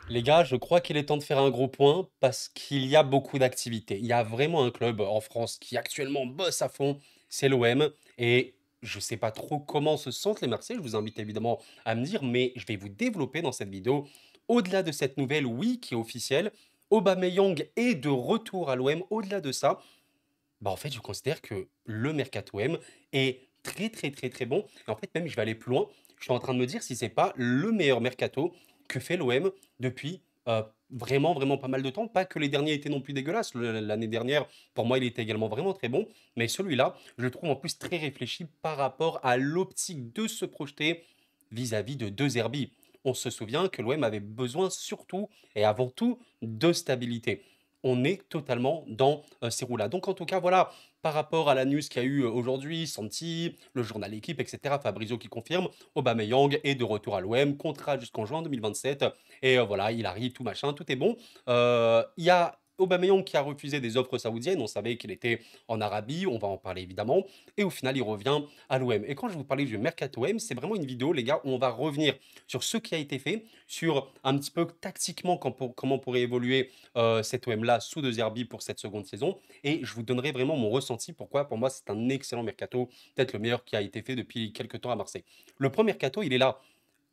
Les gars, je crois qu'il est temps de faire un gros point parce qu'il y a beaucoup d'activités. Il y a vraiment un club en France qui actuellement bosse à fond, c'est l'OM. Et je ne sais pas trop comment se sentent les Marseillais. Je vous invite évidemment à me dire, mais je vais vous développer dans cette vidéo. Au-delà de cette nouvelle, oui, qui est officielle, Aubameyang est de retour à l'OM. Au-delà de ça, bah en fait, je considère que le mercato M est très très très très bon. Et en fait, même, je vais aller plus loin. Je suis en train de me dire si c'est pas le meilleur mercato que fait l'OM depuis vraiment vraiment pas mal de temps. Pas que les derniers étaient non plus dégueulasses. L'année dernière, pour moi, il était également vraiment très bon. Mais celui-là, je le trouve en plus très réfléchi par rapport à l'optique de se projeter vis-à-vis de deux Zerbi. On se souvient que l'OM avait besoin surtout et avant tout de stabilité. On est totalement dans ces roues-là. Donc en tout cas, voilà, par rapport à la news qu'il y a eu aujourd'hui, Santi, le journal Équipe, etc., Fabrizio qui confirme, Aubameyang est de retour à l'OM, contrat jusqu'en juin 2027, et voilà, il arrive, tout machin, tout est bon. Il y a Aubameyang qui a refusé des offres saoudiennes, on savait qu'il était en Arabie, on va en parler évidemment, et au final il revient à l'OM. Et quand je vous parlais du Mercato OM, c'est vraiment une vidéo, les gars, où on va revenir sur ce qui a été fait, sur un petit peu tactiquement comment pourrait évoluer cet OM-là sous De Zerbi pour cette seconde saison. Et je vous donnerai vraiment mon ressenti. Pourquoi? Pour moi, c'est un excellent mercato, peut-être le meilleur qui a été fait depuis quelques temps à Marseille. Le premier mercato, il est là.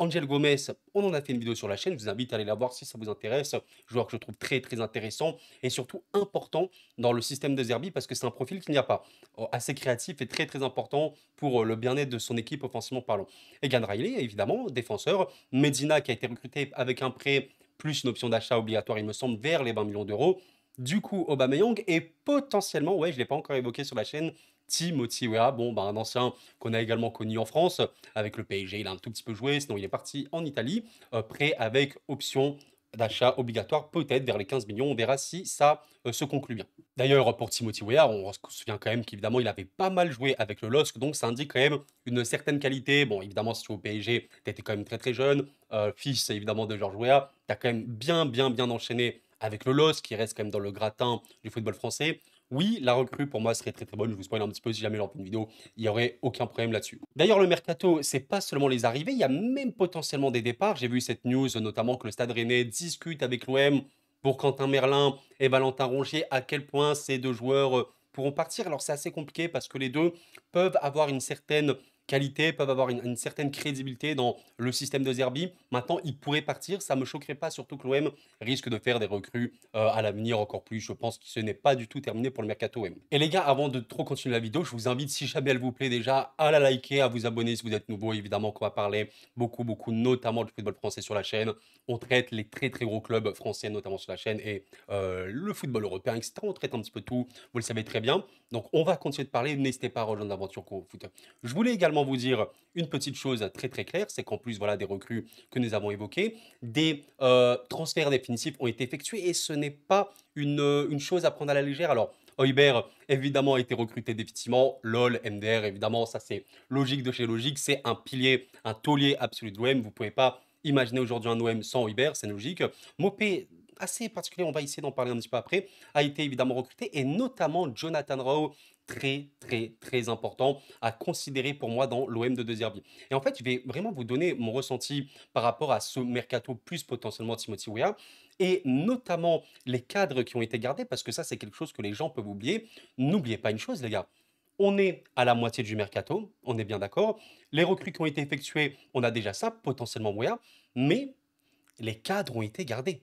Angel Gomez, on en a fait une vidéo sur la chaîne, je vous invite à aller la voir si ça vous intéresse. Joueur que je trouve très très intéressant et surtout important dans le système de Zerbi parce que c'est un profil qu'il n'y a pas. Assez créatif et très très important pour le bien-être de son équipe offensivement parlant. Egan Riley, évidemment, défenseur. Medina qui a été recruté avec un prêt plus une option d'achat obligatoire, il me semble, vers les 20 millions d'euros. Du coup, Aubameyang et potentiellement, ouais, je ne l'ai pas encore évoqué sur la chaîne, Timothy Weah, bon, bah, un ancien qu'on a également connu en France, avec le PSG, il a un tout petit peu joué, sinon il est parti en Italie, prêt avec option d'achat obligatoire, peut-être vers les 15 millions, on verra si ça se conclut bien. D'ailleurs, pour Timothy Weah, on se souvient quand même qu'évidemment, il avait pas mal joué avec le LOSC, donc ça indique quand même une certaine qualité. Bon, évidemment, si tu es au PSG, tu étais quand même très très jeune, fils évidemment de Georges Weah, tu as quand même bien enchaîné avec le LOSC, qui reste quand même dans le gratin du football français. Oui, la recrue pour moi serait très très bonne. Je vous spoil un petit peu si jamais j'en fais une vidéo, il n'y aurait aucun problème là-dessus. D'ailleurs, le mercato, c'est pas seulement les arrivées, il y a même potentiellement des départs. J'ai vu cette news, notamment que le Stade Rennais discute avec l'OM pour Quentin Merlin et Valentin Rongier, à quel point ces deux joueurs pourront partir. Alors c'est assez compliqué parce que les deux peuvent avoir une certaine qualité, peuvent avoir une certaine crédibilité dans le système de Zerbi. Maintenant, ils pourraient partir, ça me choquerait pas, surtout que l'OM risque de faire des recrues à l'avenir encore plus. Je pense que ce n'est pas du tout terminé pour le mercato OM. Et les gars, avant de trop continuer la vidéo, je vous invite, si jamais elle vous plaît déjà, à la liker, à vous abonner si vous êtes nouveau. Évidemment qu'on va parler beaucoup, notamment du football français sur la chaîne. On traite les très très gros clubs français, notamment sur la chaîne, et le football européen, etc. On traite un petit peu tout, vous le savez très bien. Donc on va continuer de parler, n'hésitez pas à rejoindre l'aventure Co Foot. Je voulais également vous dire une petite chose très très claire, c'est qu'en plus voilà, des recrues que nous avons évoquées, des transferts définitifs ont été effectués et ce n'est pas une chose à prendre à la légère. Alors, Heuber, évidemment, a été recruté définitivement. LOL, MDR, évidemment, ça c'est logique de chez logique. C'est un pilier, un taulier absolu de l'OM. Vous ne pouvez pas imaginer aujourd'hui un OM sans Heuber, c'est logique. Mopé, assez particulier, on va essayer d'en parler un petit peu après, a été évidemment recruté et notamment Jonathan Rowe, très important à considérer pour moi dans l'OM de De Zerbi. Et en fait, je vais vraiment vous donner mon ressenti par rapport à ce mercato plus potentiellement Timothy Weah et notamment les cadres qui ont été gardés parce que ça c'est quelque chose que les gens peuvent oublier. N'oubliez pas une chose les gars, on est à la moitié du mercato, on est bien d'accord. Les recrues qui ont été effectuées, on a déjà ça, potentiellement Weah, mais les cadres ont été gardés.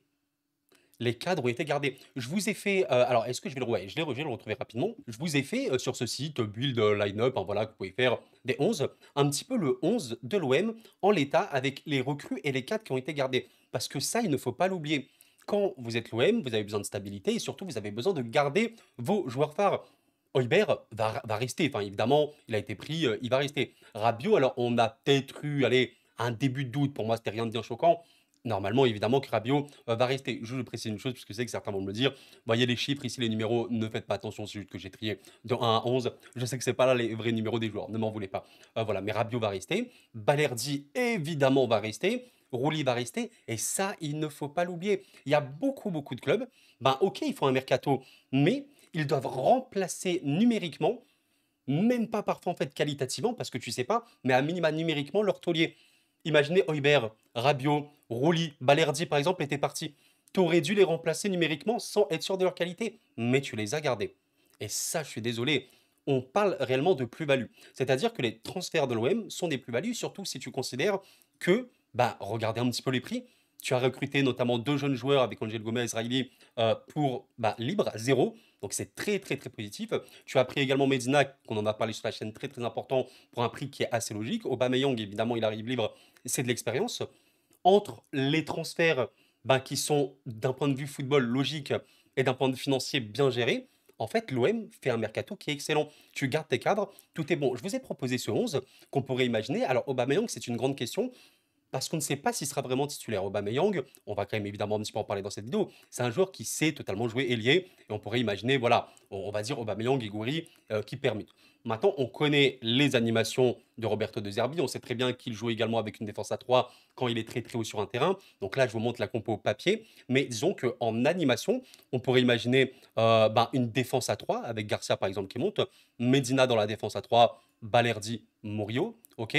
Les cadres ont été gardés. Je vous ai fait, alors est-ce que je vais le ouais, je vais le retrouver rapidement. Je vous ai fait, sur ce site, build, line-up, hein, voilà, que vous pouvez faire des 11, un petit peu le 11 de l'OM en l'état avec les recrues et les cadres qui ont été gardés. Parce que ça, il ne faut pas l'oublier. Quand vous êtes l'OM, vous avez besoin de stabilité et surtout vous avez besoin de garder vos joueurs phares. Højbjerg va rester, enfin évidemment, il a été pris, il va rester. Rabiot, alors on a peut-être eu, allez, un début de doute, pour moi c'était rien de bien choquant. Normalement, évidemment que Rabiot va rester. Je précise une chose, puisque je sais que certains vont me le dire. Voyez les chiffres ici, les numéros, ne faites pas attention, c'est juste que j'ai trié de 1 à 11. Je sais que c'est pas là les vrais numéros des joueurs, ne m'en voulez pas. Voilà, mais Rabiot va rester. Balerdi, évidemment, va rester. Rouli va rester. Et ça, il ne faut pas l'oublier. Il y a beaucoup de clubs. Ben, ok, il faut un mercato, mais ils doivent remplacer numériquement, même pas parfois en fait qualitativement, parce que tu sais pas, mais à minima numériquement leur taulier. Imaginez Højbjerg, Rabiot, Rouli, Balerdi, par exemple, étaient partis. Tu aurais dû les remplacer numériquement sans être sûr de leur qualité, mais tu les as gardés. Et ça, je suis désolé, on parle réellement de plus-value. C'est-à-dire que les transferts de l'OM sont des plus-values, surtout si tu considères que, bah, regardez un petit peu les prix. Tu as recruté notamment deux jeunes joueurs avec Angel Gomez, Riley, pour bah, libre, zéro. Donc c'est très très très positif. Tu as pris également Medina, qu'on en a parlé sur la chaîne, très très important, pour un prix qui est assez logique. Aubameyang, évidemment, il arrive libre, c'est de l'expérience. Entre les transferts ben, qui sont d'un point de vue football logique et d'un point de vue financier bien géré, en fait, l'OM fait un mercato qui est excellent. Tu gardes tes cadres, tout est bon. Je vous ai proposé ce 11 qu'on pourrait imaginer. Alors, Aubameyang, c'est une grande question parce qu'on ne sait pas s'il sera vraiment titulaire. Aubameyang, on va quand même évidemment un petit peu en parler dans cette vidéo, c'est un joueur qui sait totalement jouer ailier, et on pourrait imaginer, voilà, on va dire Aubameyang et Gouiri qui permutent. Maintenant, on connaît les animations de Roberto De Zerbi, on sait très bien qu'il joue également avec une défense à 3 quand il est très très haut sur un terrain. Donc là, je vous montre la compo au papier, mais disons qu'en animation, on pourrait imaginer ben, une défense à 3 avec Garcia par exemple qui monte, Medina dans la défense à 3, Balerdi, Murillo, ok.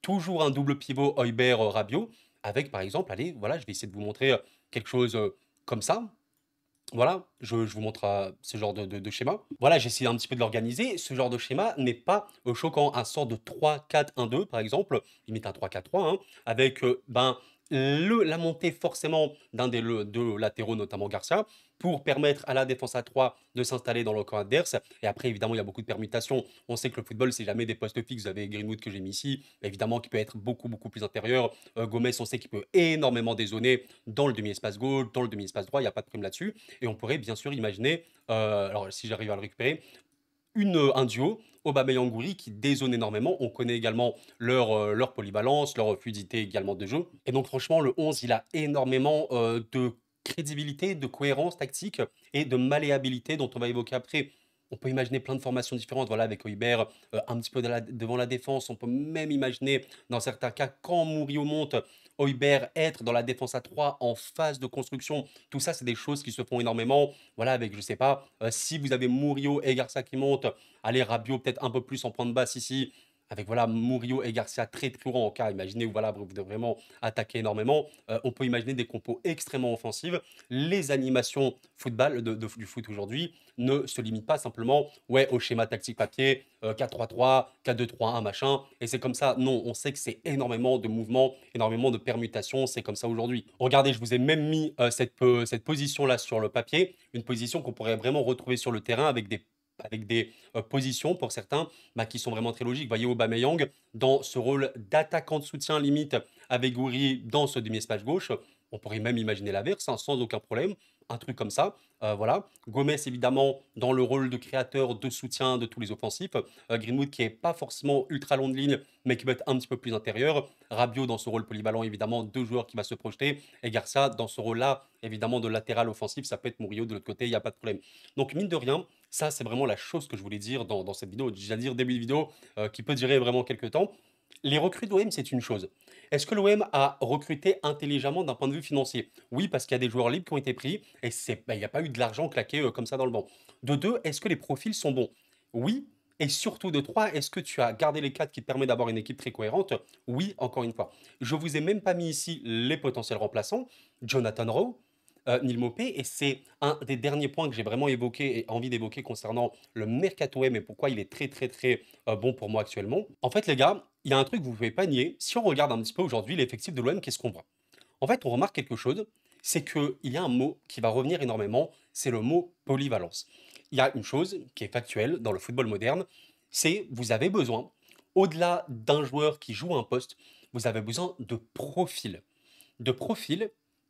Toujours un double pivot Højbjerg-Rabiot, avec par exemple, allez, voilà, je vais essayer de vous montrer quelque chose comme ça. Voilà, je vous montre ce genre de schéma. Voilà, j'ai essayé un petit peu de l'organiser. Ce genre de schéma n'est pas choquant. Un sort de 3-4-1-2, par exemple, limite un 3-4-3, hein, avec ben, la montée forcément d'un des deux latéraux, notamment Garcia, pour permettre à la défense à 3 de s'installer dans le camp adverse. Et après, évidemment, il y a beaucoup de permutations. On sait que le football, c'est jamais des postes fixes. Vous avez Greenwood que j'ai mis ici, évidemment, qui peut être beaucoup, beaucoup plus intérieur. Gomez, on sait qu'il peut énormément dézonner dans le demi-espace gauche, dans le demi-espace droit, il n'y a pas de prime là-dessus. Et on pourrait bien sûr imaginer, alors si j'arrive à le récupérer, un duo, Aubameyang-Gouiri, qui dézone énormément. On connaît également leur polyvalence, leur fluidité également de jeu. Et donc franchement, le 11, il a énormément de crédibilité, de cohérence tactique et de malléabilité dont on va évoquer après. On peut imaginer plein de formations différentes, voilà, avec Højbjerg un petit peu devant la défense. On peut même imaginer, dans certains cas, quand Murillo monte, Højbjerg être dans la défense à 3 en phase de construction. Tout ça, c'est des choses qui se font énormément. Voilà, avec, je sais pas, si vous avez Murillo et Garcia qui montent, allez, Rabiot peut-être un peu plus en point de basse ici, avec voilà Murillo et Garcia très très courants en cas, imaginez où voilà, vous devez vraiment attaquer énormément. On peut imaginer des compos extrêmement offensives. Les animations football du foot aujourd'hui ne se limitent pas simplement ouais, au schéma tactique papier, 4-3-3, 4-2-3-1, machin, et c'est comme ça. Non, on sait que c'est énormément de mouvements, énormément de permutations, c'est comme ça aujourd'hui. Regardez, je vous ai même mis cette position-là sur le papier, une position qu'on pourrait vraiment retrouver sur le terrain avec des positions pour certains bah, qui sont vraiment très logiques. Voyez Aubameyang dans ce rôle d'attaquant de soutien limite avec Gouiri dans ce demi-espace gauche. On pourrait même imaginer l'inverse, hein, sans aucun problème. Un truc comme ça. Voilà. Gomez, évidemment, dans le rôle de créateur, de soutien de tous les offensifs. Greenwood, qui est pas forcément ultra long de ligne, mais qui peut être un petit peu plus intérieur. Rabiot, dans ce rôle polyvalent, évidemment, deux joueurs qui va se projeter. Et Garcia, dans ce rôle-là, évidemment, de latéral offensif. Ça peut être Murillo de l'autre côté, il n'y a pas de problème. Donc, mine de rien, ça, c'est vraiment la chose que je voulais dire dans cette vidéo. J'allais dire début de vidéo, qui peut durer vraiment quelques temps. Les recrues de l'OM, c'est une chose. Est-ce que l'OM a recruté intelligemment d'un point de vue financier? Oui, parce qu'il y a des joueurs libres qui ont été pris et bah, il n'y a pas eu de l'argent claqué comme ça dans le banc. De deux, est-ce que les profils sont bons? Oui. Et surtout de trois, est-ce que tu as gardé les quatre qui te permet d'avoir une équipe très cohérente? Oui, encore une fois. Je vous ai même pas mis ici les potentiels remplaçants. Jonathan Rowe, Neil Maupay, et c'est un des derniers points que j'ai vraiment évoqué et envie d'évoquer concernant le mercato M et pourquoi il est très très très bon pour moi actuellement. En fait, les gars, il y a un truc que vous ne pouvez pas nier. Si on regarde un petit peu aujourd'hui l'effectif de l'OM, qu'est-ce qu'on voit? En fait, on remarque quelque chose, c'est qu'il y a un mot qui va revenir énormément, c'est le mot polyvalence. Il y a une chose qui est factuelle dans le football moderne, c'est vous avez besoin, au-delà d'un joueur qui joue un poste, vous avez besoin de profils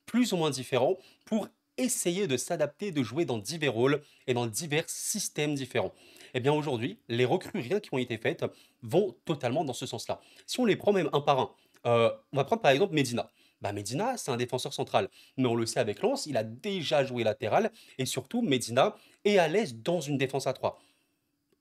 plus ou moins différents pour essayer de s'adapter, de jouer dans divers rôles et dans divers systèmes différents. Eh bien aujourd'hui, les recrues rien qui ont été faites vont totalement dans ce sens-là. Si on les prend même un par un, on va prendre par exemple Medina. Bah Medina, c'est un défenseur central, mais on le sait avec Lens, il a déjà joué latéral et surtout Medina est à l'aise dans une défense à 3.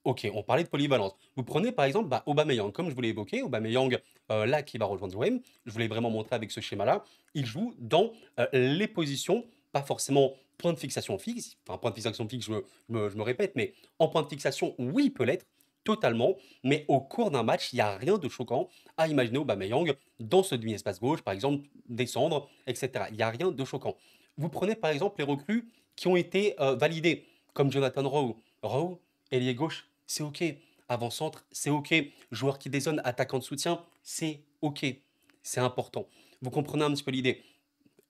Ok, on parlait de polyvalence. Vous prenez par exemple bah, Aubameyang, comme je vous l'ai évoqué, Aubameyang, là qui va rejoindre l'OM, je voulais vraiment montrer avec ce schéma-là, il joue dans les positions, pas forcément point de fixation fixe, enfin point de fixation fixe, je me répète, mais en point de fixation, oui, il peut l'être, totalement, mais au cours d'un match, il y a rien de choquant à imaginer Aubameyang dans ce demi-espace gauche, par exemple, descendre, et cetera. Il y a rien de choquant. Vous prenez par exemple les recrues qui ont été, validées, comme Jonathan Rowe. Rowe, ailier gauche, c'est OK. Avant-centre, c'est OK. Joueur qui dézone, attaquant de soutien, c'est OK. C'est important. Vous comprenez un petit peu l'idée.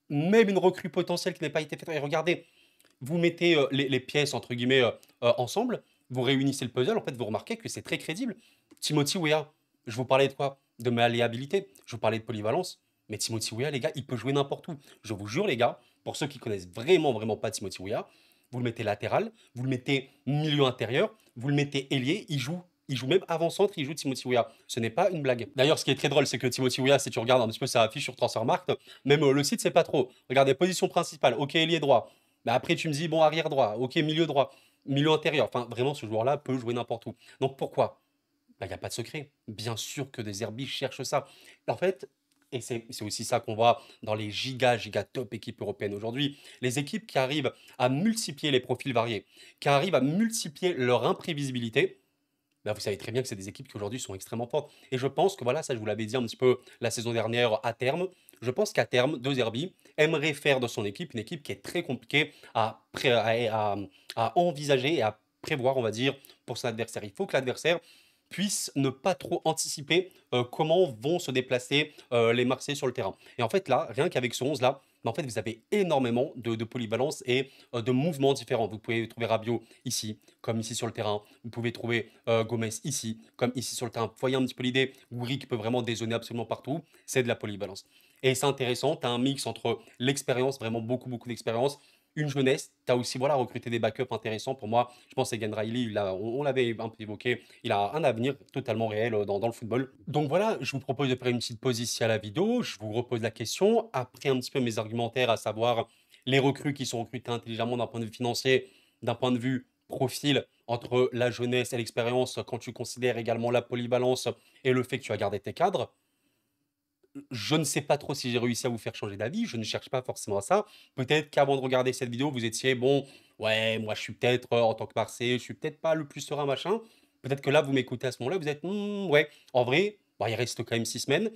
Même une recrue potentielle qui n'a pas été faite. Et regardez, vous mettez les pièces entre guillemets ensemble, vous réunissez le puzzle, en fait, vous remarquez que c'est très crédible. Timothy Weah, je vous parlais de quoi? De malléabilité, je vous parlais de polyvalence, mais Timothy Weah, les gars, il peut jouer n'importe où. Je vous jure, les gars, pour ceux qui connaissent vraiment, vraiment pas Timothy Weah, vous le mettez latéral, vous le mettez milieu intérieur, vous le mettez ailier, il joue même avant-centre, il joue Timothy Weah. Ce n'est pas une blague. D'ailleurs, ce qui est très drôle, c'est que Timothy Weah, si tu regardes un petit peu sa affiche sur Transfermarkt, même le site, c'est pas trop. Regardez, position principale, ok, ailier droit. Mais après, tu me dis, bon, arrière droit, ok, milieu droit, milieu intérieur. Enfin, vraiment, ce joueur-là peut jouer n'importe où. Donc pourquoi? Bah, il n'y a pas de secret. Bien sûr que des herbies cherchent ça. En fait, et c'est aussi ça qu'on voit dans les giga top équipes européennes aujourd'hui, les équipes qui arrivent à multiplier les profils variés, qui arrivent à multiplier leur imprévisibilité, bah, vous savez très bien que c'est des équipes qui aujourd'hui sont extrêmement fortes. Et je pense que voilà, ça je vous l'avais dit un petit peu la saison dernière à terme, je pense qu'à terme, De Zerbi aimerait faire de son équipe une équipe qui est très compliquée à envisager et à prévoir, on va dire, pour son adversaire. Il faut que l'adversaire puisse ne pas trop anticiper comment vont se déplacer les Marseillais sur le terrain. Et en fait, là, rien qu'avec ce 11 là, bah, en fait, vous avez énormément de polyvalence et de mouvements différents. Vous pouvez trouver Rabiot ici, comme ici sur le terrain. Vous pouvez trouver Gomez ici, comme ici sur le terrain. Vous voyez un petit peu l'idée. Gouiri qui peut vraiment dézonner absolument partout. C'est de la polyvalence. Et c'est intéressant. Tu as un mix entre l'expérience, vraiment beaucoup, beaucoup d'expérience, une jeunesse. Tu as aussi voilà, recruté des backups intéressants. Pour moi, je pense que Egan Riley, on l'avait un peu évoqué, il a un avenir totalement réel dans le football. Donc voilà, je vous propose de faire une petite pause ici à la vidéo. Je vous repose la question. Après un petit peu mes argumentaires, à savoir les recrues qui sont recrutées intelligemment d'un point de vue financier, d'un point de vue profil, entre la jeunesse et l'expérience, quand tu considères également la polyvalence et le fait que tu as gardé tes cadres. Je ne sais pas trop si j'ai réussi à vous faire changer d'avis, je ne cherche pas forcément à ça. Peut-être qu'avant de regarder cette vidéo, vous étiez bon, ouais, moi je suis peut-être en tant que Marseillais, je suis peut-être pas le plus serein, machin. Peut-être que là, vous m'écoutez à ce moment-là, vous êtes, ouais, en vrai, bah, il reste quand même 6 semaines.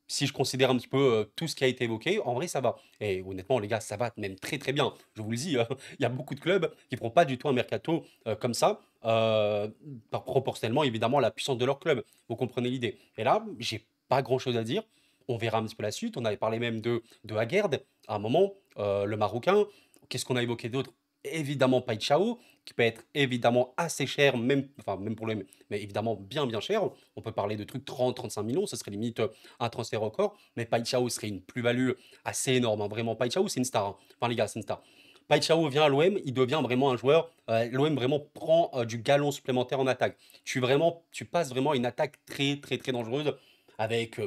Si je considère un petit peu tout ce qui a été évoqué, en vrai, ça va. Et honnêtement, les gars, ça va même très très bien. Je vous le dis, il y a beaucoup de clubs qui ne feront pas du tout un mercato comme ça, proportionnellement évidemment à la puissance de leur club. Vous comprenez l'idée. Et là, j'ai pas grand-chose à dire. On verra un petit peu la suite. On avait parlé même de Aguerd à un moment, le Marocain. Qu'est-ce qu'on a évoqué d'autre? Évidemment, Païchao, qui peut être évidemment assez cher, même, enfin, même pour le, mais évidemment bien cher. On peut parler de trucs 30-35 millions, ce serait limite un transfert record. Mais Païchao serait une plus-value assez énorme, hein. Vraiment, Païchao, c'est une star, hein. Enfin, les gars, c'est une star. Païchao vient à l'OM, il devient vraiment un joueur. L'OM vraiment prend du galon supplémentaire en attaque. Tu passes vraiment à une attaque très dangereuse avec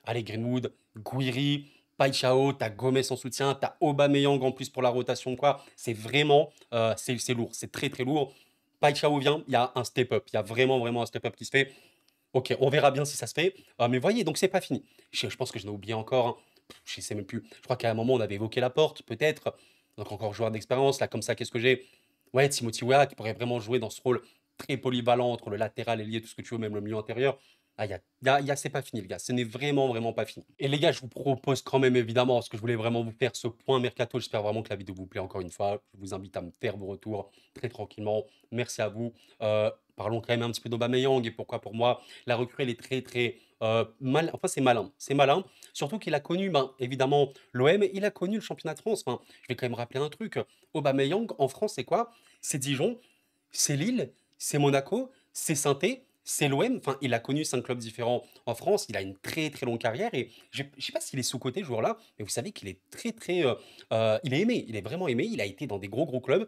allez, Greenwood, Guiri, Paixão, t'as Gomez en soutien, t'as Aubameyang en plus pour la rotation, quoi. C'est vraiment, c'est lourd, c'est très lourd. Paixão vient, il y a un step-up, il y a vraiment un step-up qui se fait. Ok, on verra bien si ça se fait. Mais voyez, donc c'est pas fini. Je pense que je n'ai oublié encore, hein. Je sais même plus. Je crois qu'à un moment, on avait évoqué la porte, peut-être. Donc encore joueur d'expérience. Là, comme ça, qu'est-ce que j'ai? Ouais, Timothy Weah, qui pourrait vraiment jouer dans ce rôle très polyvalent entre le latéral, ailier, tout ce que tu veux, même le milieu intérieur. Ah, c'est pas fini, les gars. Ce n'est vraiment pas fini. Et les gars, je vous propose quand même, évidemment, parce que je voulais vraiment vous faire ce point mercato. J'espère vraiment que la vidéo vous plaît encore une fois. Je vous invite à me faire vos retours très tranquillement. Merci à vous. Parlons quand même un petit peu d'Aubameyang et pourquoi pour moi la recrue elle est très mal. Enfin, c'est malin. C'est malin. Surtout qu'il a connu, ben, évidemment, l'OM, il a connu le championnat de France. Enfin, je vais quand même rappeler un truc. Aubameyang, en France, c'est quoi? C'est Dijon, c'est Lille, c'est Monaco, c'est Saint-Étienne, c'est l'OM. Enfin, il a connu 5 clubs différents en France. Il a une très longue carrière et je ne sais pas s'il est sous-coté, ce joueur-là, mais vous savez qu'il est il est aimé. Il est vraiment aimé. Il a été dans des gros clubs.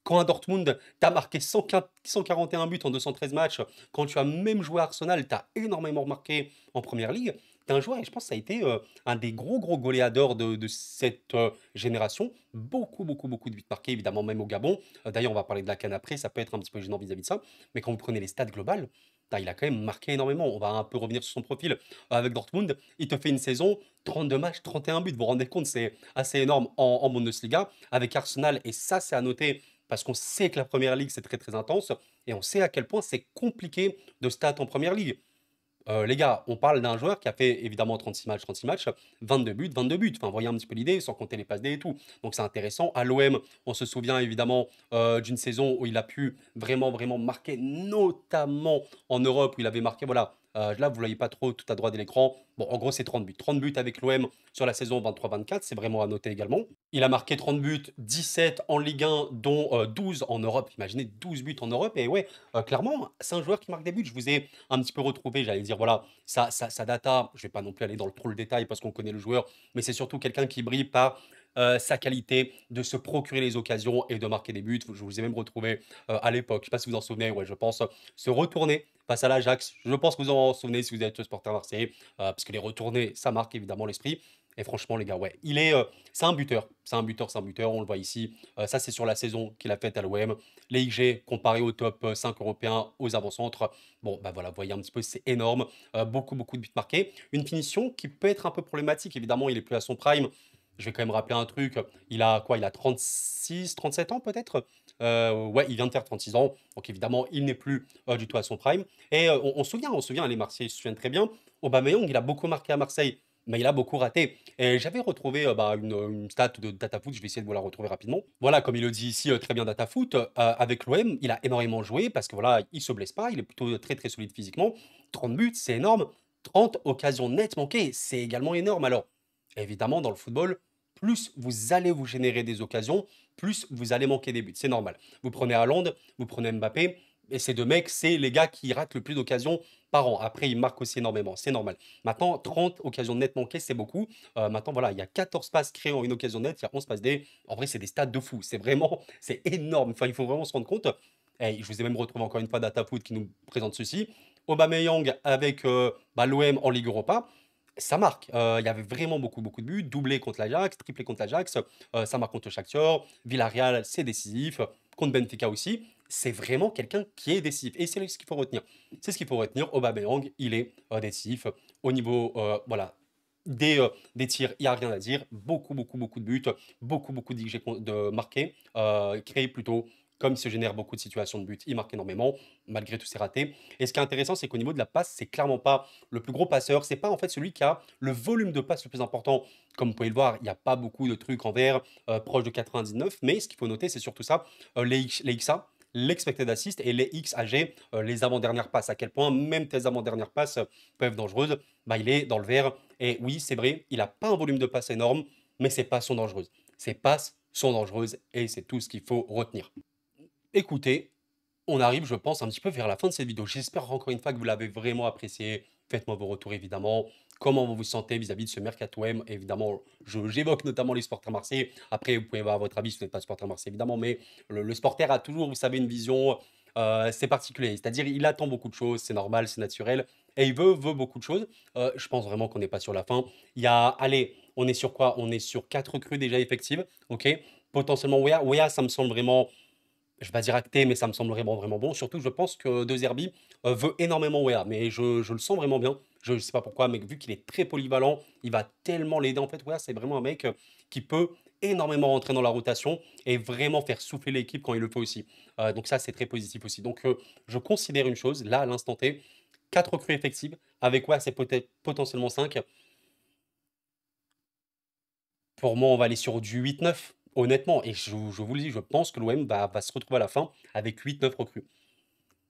Quand à Dortmund, tu as marqué 141 buts en 213 matchs, quand tu as même joué à Arsenal, tu as énormément marqué en première ligue. Tu es un joueur, et je pense que ça a été un des gros goléadors de cette génération. Beaucoup de buts marqués, évidemment, même au Gabon. D'ailleurs, on va parler de la CAN après, ça peut être un petit peu gênant vis-à-vis de ça. Mais quand vous prenez les stats globales, il a quand même marqué énormément. On va un peu revenir sur son profil avec Dortmund. Il te fait une saison, 32 matchs, 31 buts. Vous vous rendez compte, c'est assez énorme en Bundesliga. Avec Arsenal, et ça, c'est à noter, parce qu'on sait que la première ligue, c'est très très intense, et on sait à quel point c'est compliqué de stats en première ligue. Les gars, on parle d'un joueur qui a fait évidemment 36 matchs, 22 buts, 22 buts. Enfin, voyez un petit peu l'idée, sans compter les passes D et tout. Donc c'est intéressant. À l'OM, on se souvient évidemment d'une saison où il a pu vraiment, vraiment marquer, notamment en Europe, où il avait marqué, voilà, là, vous ne voyez pas trop tout à droite de l'écran. Bon, en gros, c'est 30 buts. 30 buts avec l'OM sur la saison 23-24, c'est vraiment à noter également. Il a marqué 30 buts, 17 en Ligue 1, dont 12 en Europe. Imaginez 12 buts en Europe. Et ouais, clairement, c'est un joueur qui marque des buts. Je vous ai un petit peu retrouvé, j'allais dire, voilà, sa data. Je vais pas non plus aller dans trop le détail parce qu'on connaît le joueur, mais c'est surtout quelqu'un qui brille par sa qualité de se procurer les occasions et de marquer des buts. Je vous ai même retrouvé à l'époque, je sais pas si vous en souvenez, ouais, je pense, se retourner face à l'Ajax. Je pense que vous en souvenez si vous êtes supporter marseillais, parce que les retournés, ça marque évidemment l'esprit. Et franchement, les gars, ouais, c'est un buteur. C'est un buteur, c'est un buteur. On le voit ici. Ça, c'est sur la saison qu'il a faite à l'OM. Les XG comparé au top 5 européens, aux avant-centres. Bon, bah voilà, vous voyez un petit peu, c'est énorme. Beaucoup, beaucoup de buts marqués. Une finition qui peut être un peu problématique. Évidemment, il est plus à son prime. Je vais quand même rappeler un truc. Il a quoi? Il a 36, 37 ans peut-être? Ouais, il vient de faire 36 ans. Donc évidemment, il n'est plus du tout à son prime. Et on se souvient, les Marseillais se souviennent très bien. Aubameyang, il a beaucoup marqué à Marseille, mais il a beaucoup raté. Et j'avais retrouvé bah, une stat de DataFoot, je vais essayer de vous la retrouver rapidement. Voilà, comme il le dit ici très bien DataFoot, avec l'OM, il a énormément joué parce que voilà, il se blesse pas, il est plutôt très très solide physiquement. 30 buts, c'est énorme. 30 occasions nettes manquées, c'est également énorme. Alors, évidemment, dans le football, plus vous allez vous générer des occasions, plus vous allez manquer des buts. C'est normal. Vous prenez Haaland, vous prenez Mbappé, et ces deux mecs, c'est les gars qui ratent le plus d'occasions par an. Après, ils marquent aussi énormément, c'est normal. Maintenant, 30 occasions nettes manquées, c'est beaucoup. Maintenant, voilà, il y a 14 passes créées en une occasion nette, il y a 11 passes D. En vrai, c'est des stats de fou. C'est vraiment, c'est énorme. Enfin, il faut vraiment se rendre compte. Et je vous ai même retrouvé encore une fois DataFoot qui nous présente ceci. Aubameyang avec bah, l'OM en Ligue Europa. Ça marque. Il y avait vraiment beaucoup, beaucoup de buts. Doublé contre l'Ajax, triplé contre l'Ajax. Ça marque contre Shakhtar. Villarreal, c'est décisif. Contre Benfica aussi. C'est vraiment quelqu'un qui est décisif. Et c'est ce qu'il faut retenir. C'est ce qu'il faut retenir. Aubameyang, il est décisif. Au niveau voilà, des tirs, il n'y a rien à dire. Beaucoup, beaucoup, beaucoup de buts. Beaucoup, beaucoup de marqués. Créés plutôt. Comme il se génère beaucoup de situations de but, il marque énormément, malgré tous ses ratés. Et ce qui est intéressant, c'est qu'au niveau de la passe, c'est clairement pas le plus gros passeur. C'est pas en fait celui qui a le volume de passe le plus important. Comme vous pouvez le voir, il n'y a pas beaucoup de trucs en vert, proche de 99. Mais ce qu'il faut noter, c'est surtout ça, les XA, l'expected assist et les XAG, les avant-dernières passes. À quel point même tes avant-dernières passes peuvent être dangereuses. Bah, il est dans le vert. Et oui, c'est vrai, il n'a pas un volume de passe énorme, mais ses passes sont dangereuses. Ses passes sont dangereuses et c'est tout ce qu'il faut retenir. Écoutez, on arrive, je pense, un petit peu vers la fin de cette vidéo. J'espère encore une fois que vous l'avez vraiment apprécié. Faites-moi vos retours, évidemment. Comment vous vous sentez vis-à-vis de ce Mercato M? Évidemment, j'évoque notamment les supporters marseillais. Après, vous pouvez avoir votre avis si vous n'êtes pas supporter marseillais, évidemment. Mais le supporter a toujours, vous savez, une vision, c'est particulier. C'est-à-dire, il attend beaucoup de choses, c'est normal, c'est naturel. Et il veut beaucoup de choses. Je pense vraiment qu'on n'est pas sur la fin. Il y a, allez, on est sur quoi? On est sur 4 recrues déjà effectives. OK? Potentiellement, Wea. Wea, ça me semble vraiment je vais pas dire acté, mais ça me semble vraiment, vraiment bon. Surtout, je pense que De Zerbi veut énormément Wea, mais je le sens vraiment bien. Je ne sais pas pourquoi, mais vu qu'il est très polyvalent, il va tellement l'aider. En fait, Wea, c'est vraiment un mec qui peut énormément rentrer dans la rotation et vraiment faire souffler l'équipe quand il le faut aussi. Donc ça, c'est très positif aussi. Donc je considère une chose, là, à l'instant T, 4 recrues effectives. Avec Wea, c'est peut-être potentiellement 5. Pour moi, on va aller sur du 8-9, honnêtement. Et je vous le dis, je pense que l'OM va se retrouver à la fin avec 8-9 recrues.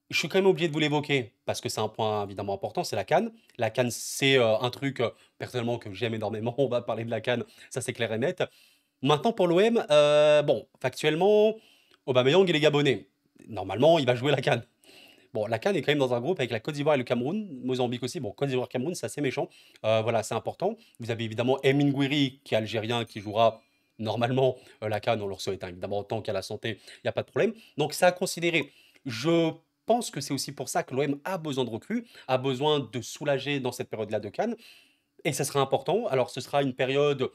Je suis quand même obligé de vous l'évoquer parce que c'est un point évidemment important, c'est la CAN. La CAN, c'est un truc personnellement que j'aime énormément. On va parler de la CAN, ça c'est clair et net. Maintenant pour l'OM, bon, factuellement, Aubameyang il est gabonais. Normalement, il va jouer la CAN. Bon, la CAN est quand même dans un groupe avec la Côte d'Ivoire et le Cameroun, Mozambique aussi. Bon, Côte d'Ivoire, Cameroun, c'est assez méchant. Voilà, c'est important. Vous avez évidemment Emin Gouiri, qui est algérien, qui jouera normalement la CAN. On leur souhaite hein, évidemment tant qu'à la santé, il n'y a pas de problème. Donc, c'est à considérer. Je pense que c'est aussi pour ça que l'OM a besoin de recrues, a besoin de soulager dans cette période-là de CAN. Et ça sera important. Alors, ce sera une période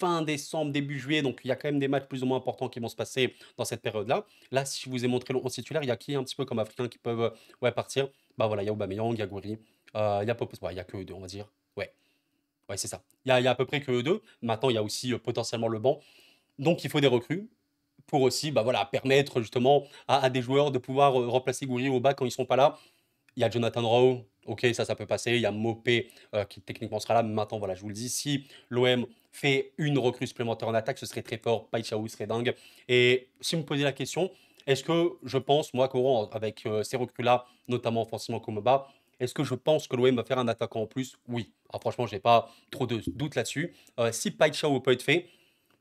fin décembre, début juillet. Donc, il y a quand même des matchs plus ou moins importants qui vont se passer dans cette période-là. Là, si je vous ai montré le 11 titulaire, il y a qui un petit peu comme Africains qui peuvent ouais, partir? Bah voilà, il y a Aubameyang, il y a Gouiri, il y a Popes, ouais, il y a que eux deux, on va dire. Ouais, ouais, c'est ça. Il y a à peu près que eux deux. Maintenant, il y a aussi potentiellement le banc. Donc, il faut des recrues. pour aussi, bah, voilà, permettre justement à des joueurs de pouvoir, remplacer Gouiri au bas quand ils sont pas là. Il y a Jonathan Rowe, OK, ça peut passer. Il y a Mopé, qui techniquement sera là. Mais maintenant, voilà, je vous le dis, si l'OM fait une recrue supplémentaire en attaque, ce serait très fort. Paixão serait dingue. Et si vous me posez la question, est-ce que je pense, moi, qu'Oran, avec ces recrues-là, notamment offensivement comme bas, est-ce que je pense que l'OM va faire un attaquant en plus? Oui. Alors, franchement, j'ai pas trop de doutes là-dessus. Si Paixão peut être fait,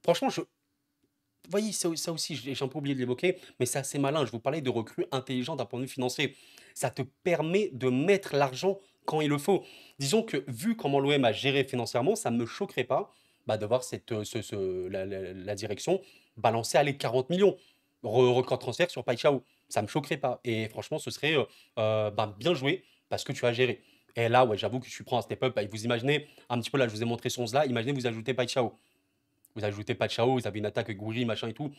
franchement, vous voyez, ça aussi, j'ai un peu oublié de l'évoquer, mais c'est assez malin. Je vous parlais de recrues intelligentes d'un point de vue financier. Ça te permet de mettre l'argent quand il le faut. Disons que vu comment l'OM a géré financièrement, ça ne me choquerait pas bah, de voir la direction balancer à les 40 millions. Record transfert sur Paixão. Ça ne me choquerait pas. Et franchement, ce serait bah, bien joué parce que tu as géré. Et là, ouais, j'avoue que je suis prêt à step up. Bah, vous imaginez, un petit peu là, je vous ai montré son là. Imaginez, vous ajoutez Paixão. Vous ajoutez Pachao, vous avez une attaque Gouiri, machin et tout.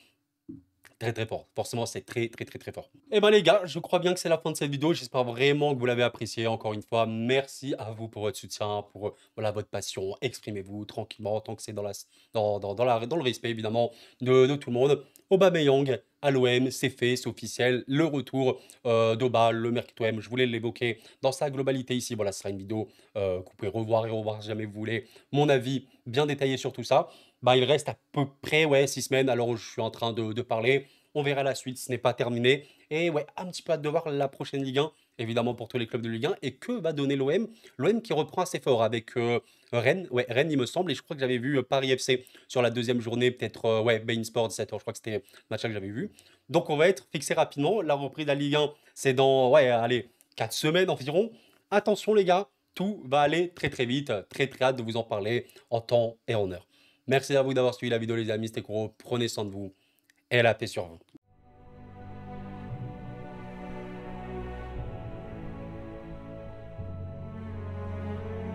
Très très fort. Forcément, c'est très très très très fort. Et ben les gars, je crois bien que c'est la fin de cette vidéo. J'espère vraiment que vous l'avez apprécié. Encore une fois, merci à vous pour votre soutien, pour voilà, votre passion. Exprimez-vous tranquillement, tant que c'est dans le respect évidemment de tout le monde. Aubameyang à l'OM, c'est fait, c'est officiel. Le retour d'Oba, le Mercato M, je voulais l'évoquer dans sa globalité ici. Voilà, ce sera une vidéo que vous pouvez revoir et revoir si jamais vous voulez. Mon avis bien détaillé sur tout ça. Bah, il reste à peu près ouais, 6 semaines alors où je suis en train de parler. On verra la suite, ce n'est pas terminé. Et ouais, un petit peu hâte de voir la prochaine Ligue 1, évidemment pour tous les clubs de Ligue 1. Et que va donner l'OM? L'OM qui reprend assez fort avec Rennes. Ouais, Rennes, il me semble. Et je crois que j'avais vu Paris FC sur la deuxième journée, peut-être ouais, Bein Sport 17h. Je crois que c'était le match que j'avais vu. Donc on va être fixé rapidement. La reprise de la Ligue 1, c'est dans, ouais, allez, 4 semaines environ. Attention les gars, tout va aller très très vite. Très très hâte de vous en parler en temps et en heure. Merci à vous d'avoir suivi la vidéo les amis, c'était gros. Prenez soin de vous et la paix sur vous.